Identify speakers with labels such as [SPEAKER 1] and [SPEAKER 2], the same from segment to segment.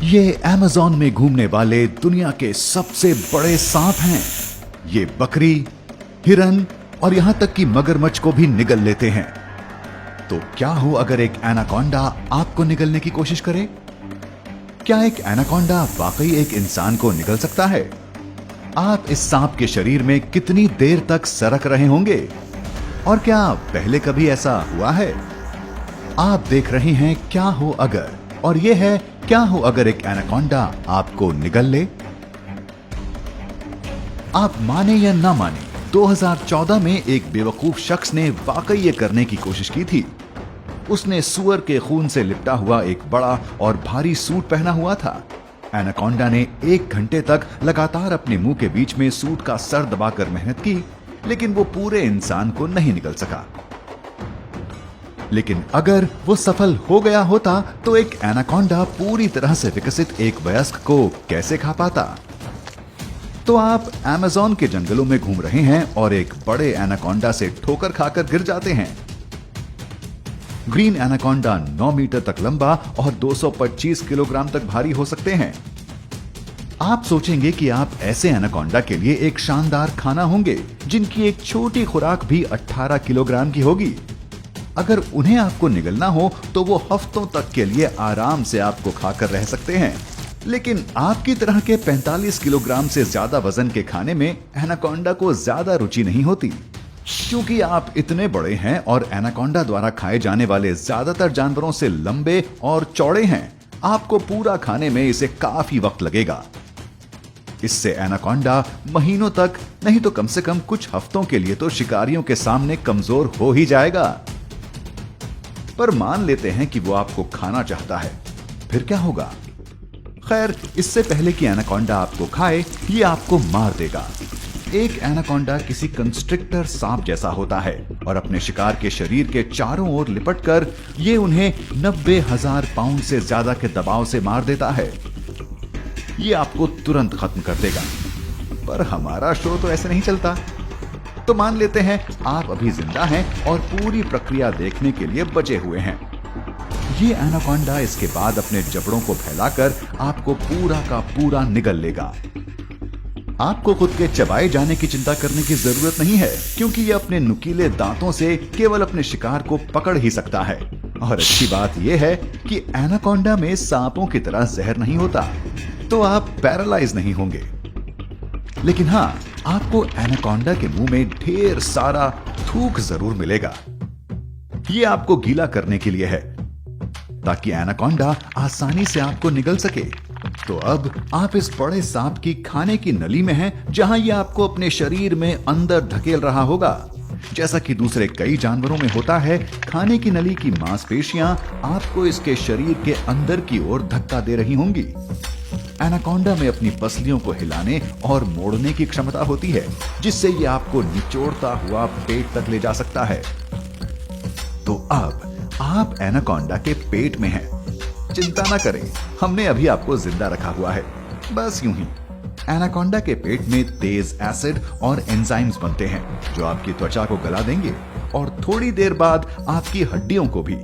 [SPEAKER 1] ये अमेज़न में घूमने वाले दुनिया के सबसे बड़े सांप हैं। ये बकरी, हिरन और यहां तक कि मगरमच्छ को भी निगल लेते हैं। तो क्या हो अगर एक एनाकोंडा आपको निगलने की कोशिश करे? क्या एक एनाकोंडा वाकई एक इंसान को निगल सकता है? आप इस सांप के शरीर में कितनी देर तक सरक रहे होंगे? और क्या पहले कभी ऐसा हुआ है? आप देख रहे हैं क्या हो अगर, और यह है क्या हो अगर एक एनाकोंडा आपको निगल ले। आप माने या ना माने, 2014 में एक बेवकूफ शख्स ने वाकई ये करने की कोशिश की थी। उसने सुअर के खून से लिपटा हुआ एक बड़ा और भारी सूट पहना हुआ था। एनाकोंडा ने 1 घंटे तक लगातार अपने मुंह के बीच में सूट का सर दबाकर मेहनत की, लेकिन वो पूरे इंसान को नहीं निगल सका। लेकिन अगर वो सफल हो गया होता तो एक एनाकोंडा पूरी तरह से विकसित एक वयस्क को कैसे खा पाता? तो आप अमेज़न के जंगलों में घूम रहे हैं और एक बड़े एनाकोंडा से ठोकर खाकर गिर जाते हैं। ग्रीन एनाकोंडा 9 मीटर तक लंबा और 225 किलोग्राम तक भारी हो सकते हैं। आप सोचेंगे कि आप ऐसे एनाकोंडा के लिए एक शानदार खाना होंगे, जिनकी एक छोटी खुराक भी 18 किलोग्राम की होगी। अगर उन्हें आपको निगलना हो तो वो हफ्तों तक के लिए आराम से आपको खाकर रह सकते हैं। लेकिन आपकी तरह के 45 किलोग्राम से ज्यादा वजन के खाने में एनाकोंडा को ज्यादा रुचि नहीं होती, क्योंकि आप इतने बड़े हैं और एनाकोंडा द्वारा खाए जाने वाले ज्यादातर जानवरों से लंबे और चौड़े हैं। आपको पूरा खाने में इसे काफी वक्त लगेगा। इससे एनाकोंडा महीनों तक नहीं तो कम से कम कुछ हफ्तों के लिए तो शिकारियों के सामने कमजोर हो ही जाएगा। पर मान लेते हैं कि वो आपको खाना चाहता है, फिर क्या होगा? खैर, इससे पहले कि एनाकोंडा आपको खाए, ये आपको मार देगा। एक एनाकोंडा किसी कंस्ट्रिक्टर सांप जैसा होता है और अपने शिकार के शरीर के चारों ओर लिपटकर ये उन्हें 90,000 पाउंड से ज्यादा के दबाव से मार देता है। ये आपको तुरंत खत्म कर देगा। पर हमारा शो तो ऐसे नहीं चलता। तो मान लेते हैं आप अभी जिंदा हैं और पूरी प्रक्रिया देखने के लिए बचे हुए हैं। ये एनाकोंडा इसके बाद अपने जबड़ों को फैलाकर आपको पूरा का पूरा निगल लेगा। आपको खुद के चबाए जाने की चिंता करने की जरूरत नहीं है, क्योंकि ये अपने नुकीले दांतों से केवल अपने शिकार को पकड़ ही सकता है। और अच्छी बात यह है कि एनाकोंडा में सांपों की तरह जहर नहीं होता, तो आप पैरालाइज नहीं होंगे। लेकिन हाँ, आपको एनाकोंडा के मुंह में ढेर सारा थूक जरूर मिलेगा। ये आपको गीला करने के लिए है, ताकि एनाकोंडा आसानी से आपको निगल सके। तो अब आप इस बड़े सांप की खाने की नली में हैं, जहां ये आपको अपने शरीर में अंदर धकेल रहा होगा। जैसा कि दूसरे कई जानवरों में होता है, खाने की नली की मांसपेशियां आपको इसके शरीर के अंदर की ओर धक्का दे रही होंगी। एनाकोंडा में अपनी पसलियों को हिलाने और मोड़ने की क्षमता होती है, जिससे ये आपको निचोड़ता हुआ पेट तक ले जा सकता है। तो अब आप एनाकोंडा के पेट में हैं। चिंता ना करें, हमने अभी आपको जिंदा रखा हुआ है, बस यूं ही। एनाकोंडा के पेट में तेज एसिड और एंजाइम्स बनते हैं, जो आपकी त्वचा को गला देंगे और थोड़ी देर बाद आपकी हड्डियों को भी।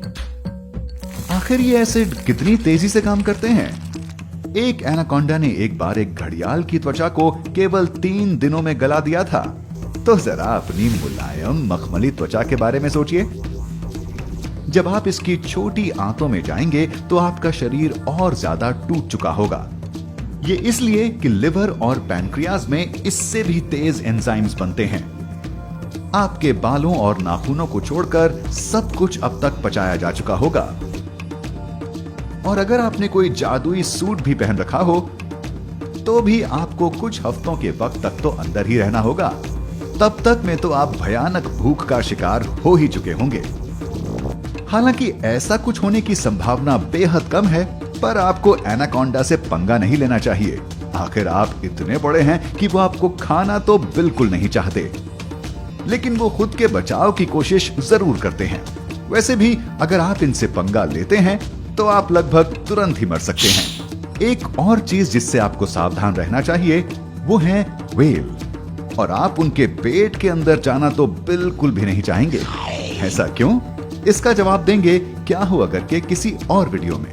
[SPEAKER 1] आखिर ये एसिड कितनी तेजी से काम करते हैं? एक एनाकोंडा ने एक बार एक घड़ियाल की त्वचा को केवल 3 दिनों में गला दिया था। तो जरा अपनी मुलायम मखमली त्वचा के बारे में सोचिए। जब आप इसकी छोटी आंतों में जाएंगे तो आपका शरीर और ज्यादा टूट चुका होगा। ये इसलिए कि लिवर और पैनक्रियाज में इससे भी तेज एंजाइम्स बनते हैं। आपके बालों और नाखूनों को छोड़कर सब कुछ अब तक पचाया जा चुका होगा। और अगर आपने कोई जादुई सूट भी पहन रखा हो, तो भी आपको कुछ हफ्तों के वक्त तक तो अंदर ही रहना होगा। तब तक में तो आप भयानक भूख का शिकार हो ही चुके होंगे। हालांकि ऐसा कुछ होने की संभावना बेहद कम है, पर आपको एनाकोंडा से पंगा नहीं लेना चाहिए। आखिर आप इतने बड़े हैं कि वो आपको खाना तो बिल्कुल नहीं चाहते, लेकिन वो खुद के बचाव की कोशिश जरूर करते हैं। वैसे भी अगर आप इनसे पंगा लेते हैं तो आप लगभग तुरंत ही मर सकते हैं। एक और चीज जिससे आपको सावधान रहना चाहिए, वो है व्हेल। और आप उनके पेट के अंदर जाना तो बिल्कुल भी नहीं चाहेंगे। ऐसा क्यों? इसका जवाब देंगे क्या हो अगर के किसी और वीडियो में।